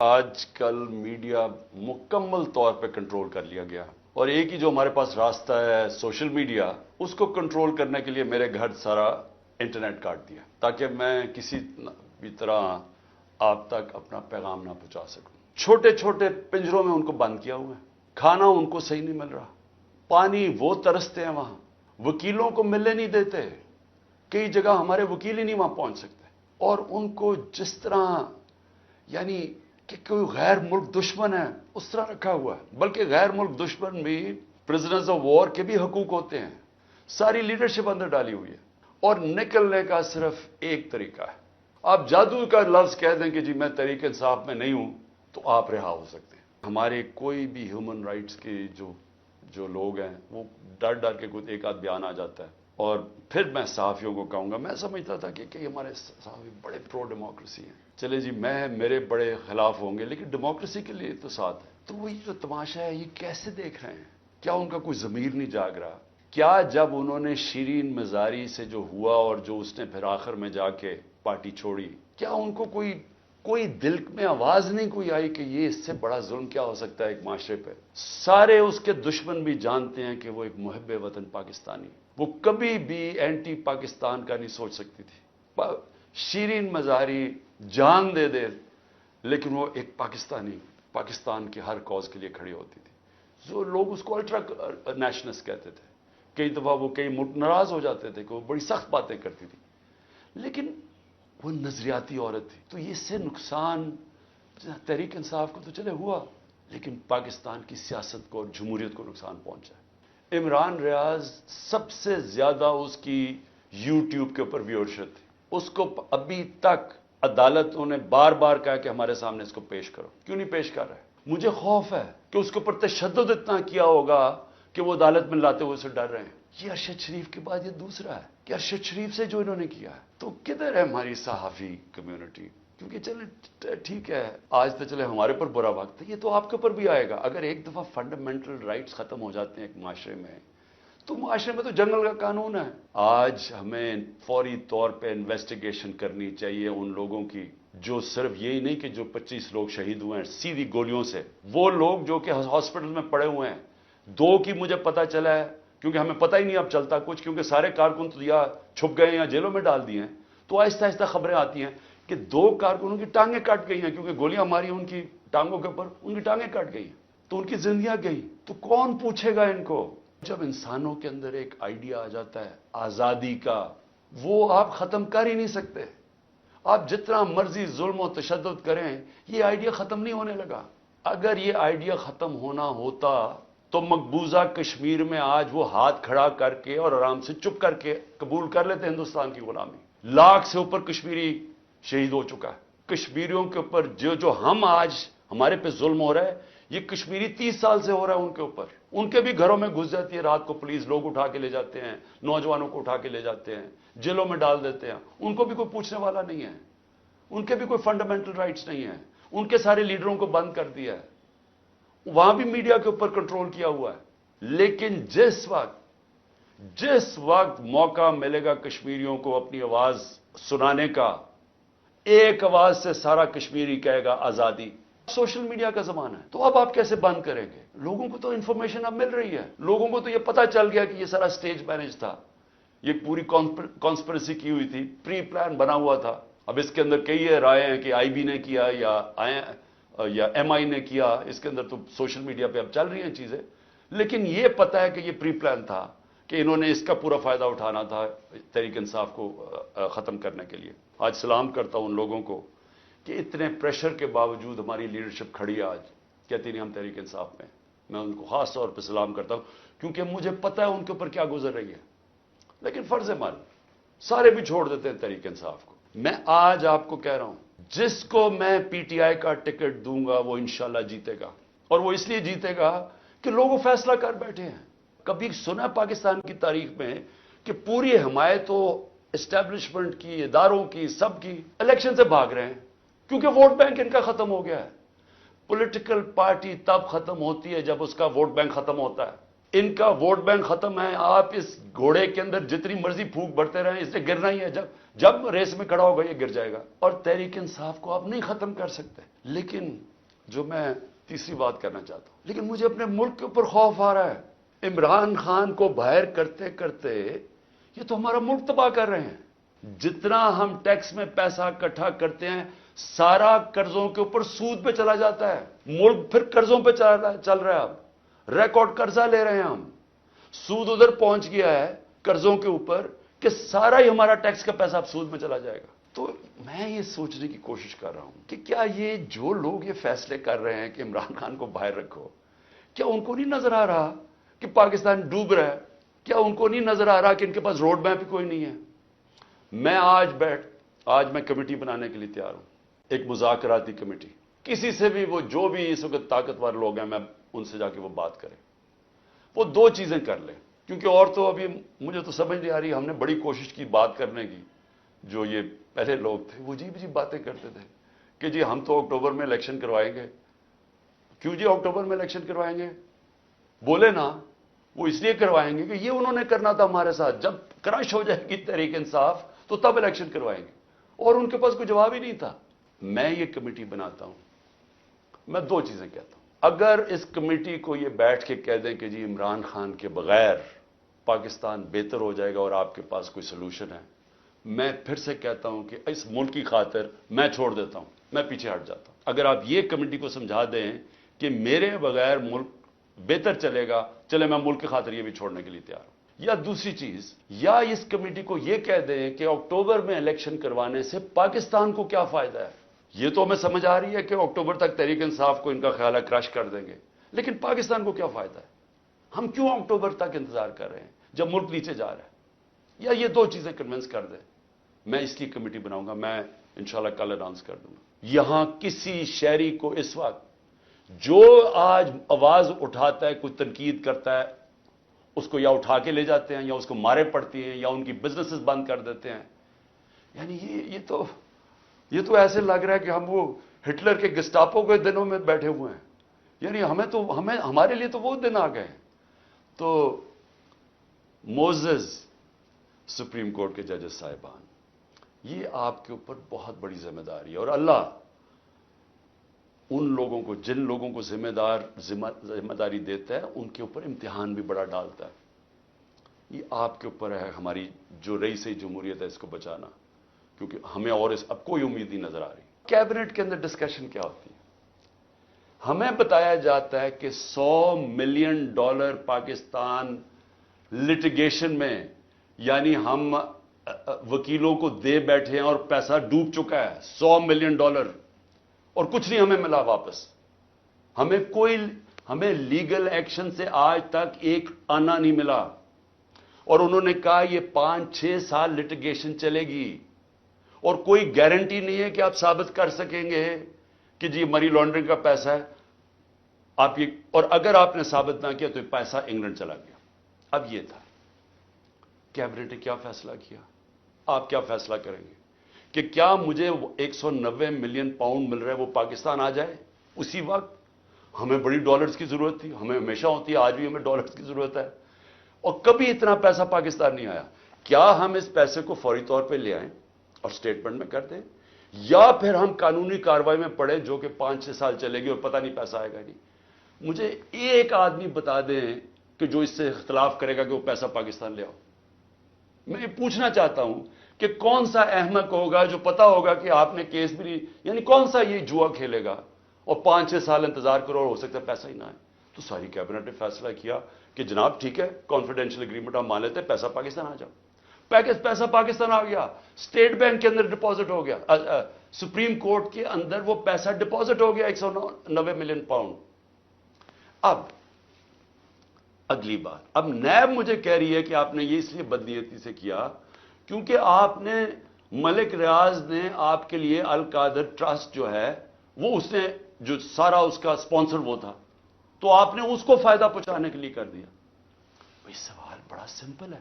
آج کل میڈیا مکمل طور پہ کنٹرول کر لیا گیا اور ایک ہی جو ہمارے پاس راستہ ہے سوشل میڈیا، اس کو کنٹرول کرنے کے لیے میرے گھر سارا انٹرنیٹ کاٹ دیا تاکہ میں کسی بھی طرح آپ تک اپنا پیغام نہ پہنچا سکوں۔ چھوٹے چھوٹے پنجروں میں ان کو بند کیا ہوا ہے، کھانا ان کو صحیح نہیں مل رہا، پانی وہ ترستے ہیں وہاں، وکیلوں کو ملنے نہیں دیتے، کئی جگہ ہمارے وکیل ہی نہیں وہاں پہنچ سکتے، اور ان کو جس طرح یعنی کہ کوئی غیر ملک دشمن ہے اس طرح رکھا ہوا ہے۔ بلکہ غیر ملک دشمن بھی پرزنرز آف وار کے بھی حقوق ہوتے ہیں، ساری لیڈرشپ اندر ڈالی ہوئی ہے، اور نکلنے کا صرف ایک طریقہ ہے، آپ جادو کا لفظ کہہ دیں کہ جی میں تحریک انصاف میں نہیں ہوں تو آپ رہا ہو سکتے ہیں۔ ہمارے کوئی بھی ہیومن رائٹس کے جو لوگ ہیں وہ ڈر ڈر کے کوئی ایک آدھ بیان آ جاتا ہے، اور پھر میں صحافیوں کو کہوں گا، میں سمجھتا تھا کہ ہمارے صحافی بڑے پرو ڈیموکریسی ہیں، چلے جی میرے بڑے خلاف ہوں گے لیکن ڈیموکریسی کے لیے تو ساتھ ہے۔ تو وہ جو تماشا ہے یہ کیسے دیکھ رہے ہیں؟ کیا ان کا کوئی ضمیر نہیں جاگ رہا؟ کیا جب انہوں نے شیرین مزاری سے جو ہوا اور جو اس نے پھر آخر میں جا کے پارٹی چھوڑی، کیا ان کو کوئی دل میں آواز نہیں کوئی آئی کہ یہ اس سے بڑا ظلم کیا ہو سکتا ہے ایک معاشرے پہ؟ سارے اس کے دشمن بھی جانتے ہیں کہ وہ ایک محب وطن پاکستانی، وہ کبھی بھی اینٹی پاکستان کا نہیں سوچ سکتی تھی۔ شیرین مزاری جان دے لیکن وہ ایک پاکستان کے ہر کاز کے لیے کھڑی ہوتی تھی۔ جو لوگ اس کو الٹرا نیشنلسٹ کہتے تھے، کئی دفعہ وہ کئی ناراض ہو جاتے تھے کہ وہ بڑی سخت باتیں کرتی تھی، لیکن وہ نظریاتی عورت تھی۔ تو اس سے نقصان تحریک انصاف کو تو چلے ہوا، لیکن پاکستان کی سیاست کو اور جمہوریت کو نقصان پہنچا ہے۔ عمران ریاض سب سے زیادہ اس کی یوٹیوب کے اوپر ویورشپ تھی، اس کو ابھی تک عدالتوں نے بار بار کہا کہ ہمارے سامنے اس کو پیش کرو، کیوں نہیں پیش کر رہے؟ مجھے خوف ہے کہ اس کے اوپر تشدد اتنا کیا ہوگا کہ وہ عدالت میں لاتے ہوئے اسے ڈر رہے ہیں۔ یہ ارشد شریف کے بعد یہ دوسرا ہے کہ ارشد شریف سے جو انہوں نے کیا ہے، تو کدھر ہے ہماری صحافی کمیونٹی؟ کیونکہ چلے ٹھیک ہے، آج تو چلے ہمارے پر برا وقت ہے، یہ تو آپ کے اوپر بھی آئے گا۔ اگر ایک دفعہ فنڈامنٹل رائٹس ختم ہو جاتے ہیں ایک معاشرے میں، تو معاشرے میں تو جنگل کا قانون ہے۔ آج ہمیں فوری طور پہ انویسٹیگیشن کرنی چاہیے ان لوگوں کی، جو صرف یہی نہیں کہ جو 25 لوگ شہید ہوئے ہیں سیدھی گولیوں سے، وہ لوگ جو کہ ہاسپٹل میں پڑے ہوئے ہیں، 2 کی مجھے پتا چلا ہے، کیونکہ ہمیں پتہ ہی نہیں اب چلتا کچھ، کیونکہ سارے کارکن تو یا چھپ گئے ہیں یا جیلوں میں ڈال دیے ہیں، تو آہستہ آہستہ خبریں آتی ہیں کہ 2 کارکنوں کی ٹانگیں کٹ گئی ہیں، کیونکہ گولیاں ماری ان کی ٹانگوں کے اوپر، ان کی ٹانگیں کٹ گئی ہیں، تو ان کی زندگیاں گئی، تو کون پوچھے گا ان کو؟ جب انسانوں کے اندر ایک آئیڈیا آ جاتا ہے آزادی کا، وہ آپ ختم کر ہی نہیں سکتے، آپ جتنا مرضی ظلم و تشدد کریں یہ آئیڈیا ختم نہیں ہونے لگا۔ اگر یہ آئیڈیا ختم ہونا ہوتا تو مقبوضہ کشمیر میں آج وہ ہاتھ کھڑا کر کے اور آرام سے چپ کر کے قبول کر لیتے ہندوستان کی غلامی۔ لاکھ سے اوپر کشمیری شہید ہو چکا ہے، کشمیریوں کے اوپر جو ہم آج ہمارے پہ ظلم ہو رہا ہے، یہ کشمیری 30 سال سے ہو رہا ہے ان کے اوپر۔ ان کے بھی گھروں میں گھس جاتی ہے رات کو پولیس، لوگ اٹھا کے لے جاتے ہیں، نوجوانوں کو اٹھا کے لے جاتے ہیں، جیلوں میں ڈال دیتے ہیں، ان کو بھی کوئی پوچھنے والا نہیں ہے، ان کے بھی کوئی فنڈامنٹل رائٹس نہیں ہیں، ان کے سارے لیڈروں کو بند کر دیا ہے، وہاں بھی میڈیا کے اوپر کنٹرول کیا ہوا ہے۔ لیکن جس وقت موقع ملے گا کشمیریوں کو اپنی آواز سنانے کا، ایک آواز سے سارا کشمیری کہے گا آزادی۔ سوشل میڈیا کا زمانہ ہے، تو اب آپ کیسے بند کریں گے؟ لوگوں کو تو انفارمیشن اب مل رہی ہے، لوگوں کو تو یہ پتا چل گیا کہ یہ سارا سٹیج مینج تھا، یہ پوری کانسپریسی کی ہوئی تھی، پری پلان بنا ہوا تھا۔ اب اس کے اندر کئی رائے ہیں کہ آئی بی نے کیا یا ایم آئی نے کیا، اس کے اندر تو سوشل میڈیا پہ اب چل رہی ہیں چیزیں، لیکن یہ پتا ہے کہ یہ پری پلان تھا کہ انہوں نے اس کا پورا فائدہ اٹھانا تھا تحریک انصاف کو ختم کرنے کے لیے۔ آج سلام کرتا ہوں ان لوگوں کو کہ اتنے پریشر کے باوجود ہماری لیڈرشپ کھڑی ہے، آج کہتی نہیں ہم تحریک انصاف میں ان کو خاص طور پہ سلام کرتا ہوں، کیونکہ مجھے پتا ہے ان کے اوپر کیا گزر رہی ہے۔ لیکن فرض مال سارے بھی چھوڑ دیتے ہیں تحریک انصاف کو۔ میں آج آپ کو کہہ رہا ہوں، جس کو میں پی ٹی آئی کا ٹکٹ دوں گا وہ انشاءاللہ جیتے گا، اور وہ اس لیے جیتے گا کہ لوگ وہ فیصلہ کر بیٹھے ہیں۔ کبھی سنا پاکستان کی تاریخ میں کہ پوری حمایت تو اسٹیبلشمنٹ کی، اداروں کی، سب کی الیکشن سے بھاگ رہے ہیں کیونکہ ووٹ بینک ان کا ختم ہو گیا ہے۔ پولیٹیکل پارٹی تب ختم ہوتی ہے جب اس کا ووٹ بینک ختم ہوتا ہے۔ ان کا ووٹ بینک ختم ہے. آپ اس گھوڑے کے اندر جتنی مرضی پھونک بھرتے رہیں، اس نے گرنا ہی ہے. جب ریس میں کھڑا ہوگا یہ گر جائے گا. اور تحریک انصاف کو آپ نہیں ختم کر سکتے. لیکن جو میں تیسری بات کرنا چاہتا ہوں، لیکن مجھے اپنے ملک کے اوپر خوف آ رہا ہے. عمران خان کو باہر کرتے کرتے یہ تو ہمارا ملک تباہ کر رہے ہیں. جتنا ہم ٹیکس میں پیسہ اکٹھا کرتے ہیں سارا قرضوں کے اوپر سود پہ چلا جاتا ہے. ملک پھر قرضوں پہ چل رہا ہے. اب ریکارڈ قرضہ لے رہے ہیں ہم. سود ادھر پہنچ گیا ہے قرضوں کے اوپر کہ سارا ہی ہمارا ٹیکس کا پیسہ اب سود میں چلا جائے گا. تو میں یہ سوچنے کی کوشش کر رہا ہوں کہ کیا یہ جو لوگ یہ فیصلے کر رہے ہیں کہ عمران خان کو باہر رکھو، کیا ان کو نہیں نظر آ رہا کہ پاکستان ڈوب رہا ہے؟ کیا ان کو نہیں نظر آ رہا کہ ان کے پاس روڈ میپ بھی کوئی نہیں ہے؟ میں آج میں کمیٹی بنانے کے لیے تیار ہوں، ایک مذاکراتی کمیٹی. کسی سے بھی، وہ جو بھی اس وقت طاقتور لوگ ہیں، میں ان سے جا کے وہ بات کریں. وہ دو چیزیں کر لیں، کیونکہ اور تو ابھی مجھے تو سمجھ نہیں آ رہی. ہم نے بڑی کوشش کی بات کرنے کی. جو یہ پہلے لوگ تھے وہ عجیب باتیں کرتے تھے کہ جی ہم تو اکتوبر میں الیکشن کروائیں گے. کیوں جی اکتوبر میں الیکشن کروائیں گے؟ بولے نا وہ اس لیے کروائیں گے کہ یہ انہوں نے کرنا تھا ہمارے ساتھ. جب کرش ہو جائے گی تحریک انصاف تو تب الیکشن کروائیں گے. اور ان کے پاس کوئی جواب ہی نہیں تھا. میں یہ کمیٹی بناتا ہوں، میں دو چیزیں کہتا ہوں. اگر اس کمیٹی کو یہ بیٹھ کے کہہ دیں کہ جی عمران خان کے بغیر پاکستان بہتر ہو جائے گا اور آپ کے پاس کوئی سلوشن ہے، میں پھر سے کہتا ہوں کہ اس ملک کی خاطر میں چھوڑ دیتا ہوں، میں پیچھے ہٹ جاتا ہوں. اگر آپ یہ کمیٹی کو سمجھا دیں کہ میرے بغیر ملک بہتر چلے گا، چلے میں ملک کی خاطر یہ بھی چھوڑنے کے لیے تیار ہوں. یا دوسری چیز، یا اس کمیٹی کو یہ کہہ دیں کہ اکتوبر میں الیکشن کروانے سے پاکستان کو کیا فائدہ ہے. یہ تو ہمیں سمجھ آ رہی ہے کہ اکتوبر تک تحریک انصاف کو ان کا خیال ہے کرش کر دیں گے، لیکن پاکستان کو کیا فائدہ ہے؟ ہم کیوں اکتوبر تک انتظار کر رہے ہیں جب ملک نیچے جا رہا ہے؟ یا یہ دو چیزیں کنونس کر دیں. میں اس کی کمیٹی بناؤں گا، میں انشاءاللہ کل اناؤنس کر دوں گا. یہاں کسی شہری کو اس وقت جو آج آواز اٹھاتا ہے، کوئی تنقید کرتا ہے، اس کو یا اٹھا کے لے جاتے ہیں یا اس کو مارے پڑتی ہیں یا ان کی بزنسز بند کر دیتے ہیں. یعنی یہ تو ایسے لگ رہا ہے کہ ہم وہ ہٹلر کے گسٹاپو کے دنوں میں بیٹھے ہوئے ہیں. یعنی ہمارے لیے تو وہ دن آ گئے. تو موزز سپریم کورٹ کے ججز صاحبان، یہ آپ کے اوپر بہت بڑی ذمہ داری ہے. اور اللہ ان لوگوں کو، جن لوگوں کو ذمہ داری دیتا ہے، ان کے اوپر امتحان بھی بڑا ڈالتا ہے. یہ آپ کے اوپر ہے ہماری جو رئیس جمہوریت ہے اس کو بچانا، کیونکہ ہمیں اور اب کوئی امید نہیں نظر آ رہی. کیبنٹ کے اندر ڈسکشن کیا ہوتی ہے؟ ہمیں بتایا جاتا ہے کہ $100 ملین پاکستان لٹیگیشن میں، یعنی ہم وکیلوں کو دے بیٹھے ہیں اور پیسہ ڈوب چکا ہے. $100 ملین اور کچھ نہیں ہمیں ملا واپس. ہمیں لیگل ایکشن سے آج تک ایک آنا نہیں ملا. اور انہوں نے کہا یہ 5-6 سال لٹیگیشن چلے گی اور کوئی گارنٹی نہیں ہے کہ آپ ثابت کر سکیں گے کہ جی منی لانڈرنگ کا پیسہ ہے. اور اگر آپ نے ثابت نہ کیا تو یہ پیسہ انگلینڈ چلا گیا. اب یہ تھا کیبنٹ نے کیا فیصلہ کیا. آپ کیا فیصلہ کریں گے کہ کیا مجھے 190 ملین پاؤنڈ مل رہا ہے وہ پاکستان آ جائے اسی وقت؟ ہمیں بڑی ڈالرز کی ضرورت تھی، ہمیں ہمیشہ ہوتی ہے، آج بھی ہمیں ڈالرز کی ضرورت ہے، اور کبھی اتنا پیسہ پاکستان نہیں آیا. کیا ہم اس پیسے کو فوری طور پہ لے آئیں اور سٹیٹمنٹ میں کر دیں، یا پھر ہم قانونی کارروائی میں پڑیں جو کہ 5-6 سال چلے گی اور پتہ نہیں پیسہ آئے گا نہیں؟ مجھے ایک آدمی بتا دیں کہ جو اس سے اختلاف کرے گا کہ وہ پیسہ پاکستان لے آؤ. میں یہ پوچھنا چاہتا ہوں کہ کون سا احمق ہوگا جو پتا ہوگا کہ آپ نے کیس بھی نہیں، یعنی کون سا یہ جوا کھیلے گا اور 5-6 سال انتظار کرو اور ہو سکتا ہے پیسہ ہی نہ آئے. تو ساری کیبنٹ نے فیصلہ کیا کہ جناب ٹھیک ہے، کانفیڈینشیل اگریمنٹ ہم مان لیتے ہیں، پیسہ پاکستان آ جاؤ. پیسہ پاکستان آ گیا، اسٹیٹ بینک کے اندر ڈپازٹ ہو گیا، سپریم کورٹ کے اندر وہ پیسہ ڈپازٹ ہو گیا 190 ملین پاؤنڈ. اب اگلی بات، اب نیب مجھے کہہ رہی ہے کہ آپ نے یہ اس لیے بدنیتی سے کیا کیونکہ آپ نے ملک ریاض نے آپ کے لیے القادر ٹرسٹ جو ہے وہ اس نے جو سارا اس کا سپانسر وہ تھا، تو آپ نے اس کو فائدہ پہنچانے کے لیے کر دیا. بھئی سوال بڑا سمپل ہے.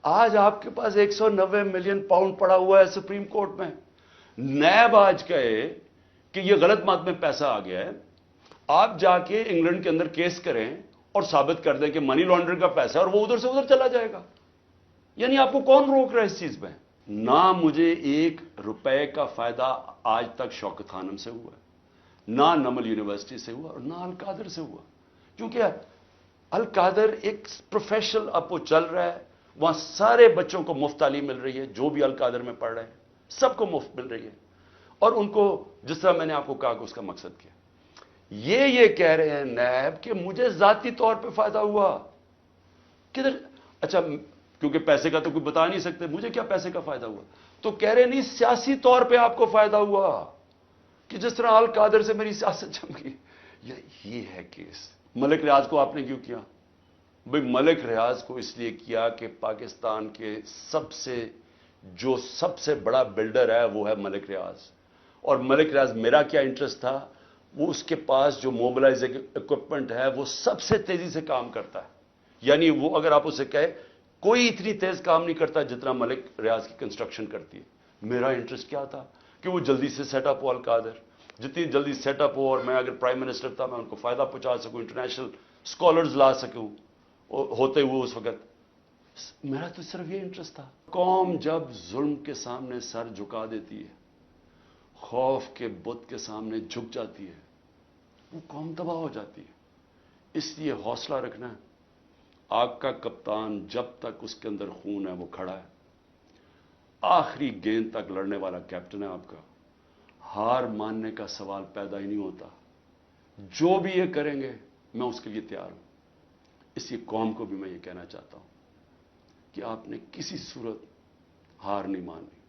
آج آپ کے پاس 190 ملین پاؤنڈ پڑا ہوا ہے سپریم کورٹ میں. نیب آج کہے کہ یہ غلط مات میں پیسہ آ گیا ہے، آپ جا کے انگلینڈ کے اندر کیس کریں اور ثابت کر دیں کہ منی لانڈرنگ کا پیسہ ہے اور وہ ادھر سے ادھر چلا جائے گا. یعنی آپ کو کون روک رہا ہے اس چیز میں؟ نہ مجھے 1 روپے کا فائدہ آج تک شوکت خانم سے ہوا ہے، نہ نمل یونیورسٹی سے ہوا اور نہ القادر سے ہوا. کیونکہ القادر ایک پروفیشنل اب وہ چل رہا ہے، وہاں سارے بچوں کو مفت تعلیم مل رہی ہے، جو بھی القادر میں پڑھ رہے ہیں سب کو مفت مل رہی ہے. اور ان کو جس طرح میں نے آپ کو کہا کہ اس کا مقصد کیا، یہ کہہ رہے ہیں نیب کہ مجھے ذاتی طور پہ فائدہ ہوا. کدھر؟ اچھا کیونکہ پیسے کا تو کوئی بتا نہیں سکتے، مجھے کیا پیسے کا فائدہ ہوا؟ تو کہہ رہے نہیں سیاسی طور پہ آپ کو فائدہ ہوا کہ جس طرح القادر سے میری سیاست جم گئی. یہ ہے کیس. ملک ریاض کو آپ نے کیوں کیا؟ بھئی ملک ریاض کو اس لیے کیا کہ پاکستان کے سب سے بڑا بلڈر ہے وہ ہے ملک ریاض. اور ملک ریاض میرا کیا انٹرسٹ تھا؟ وہ اس کے پاس جو موبلائزنگ اکوپمنٹ ہے وہ سب سے تیزی سے کام کرتا ہے. یعنی وہ اگر آپ اسے کہے کوئی اتنی تیز کام نہیں کرتا جتنا ملک ریاض کی کنسٹرکشن کرتی ہے. میرا انٹرسٹ کیا تھا کہ وہ جلدی سے سیٹ اپ ہو القادر، جتنی جلدی سیٹ اپ ہو، اور میں اگر پرائم منسٹر تھا میں ان کو فائدہ پہنچا سکوں، انٹرنیشنل اسکالرز لا سکوں ہوتے ہوئے اس وقت. میرا تو صرف یہ انٹرسٹ تھا. قوم جب ظلم کے سامنے سر جھکا دیتی ہے، خوف کے بت کے سامنے جھک جاتی ہے، وہ قوم تباہ ہو جاتی ہے. اس لیے حوصلہ رکھنا ہے. آگ کا کپتان جب تک اس کے اندر خون ہے وہ کھڑا ہے، آخری گیند تک لڑنے والا کیپٹن ہے آپ کا. ہار ماننے کا سوال پیدا ہی نہیں ہوتا. جو بھی یہ کریں گے میں اس کے لیے تیار ہوں. اس لیے قوم کو بھی میں یہ کہنا چاہتا ہوں کہ آپ نے کسی صورت ہار نہیں ماننی.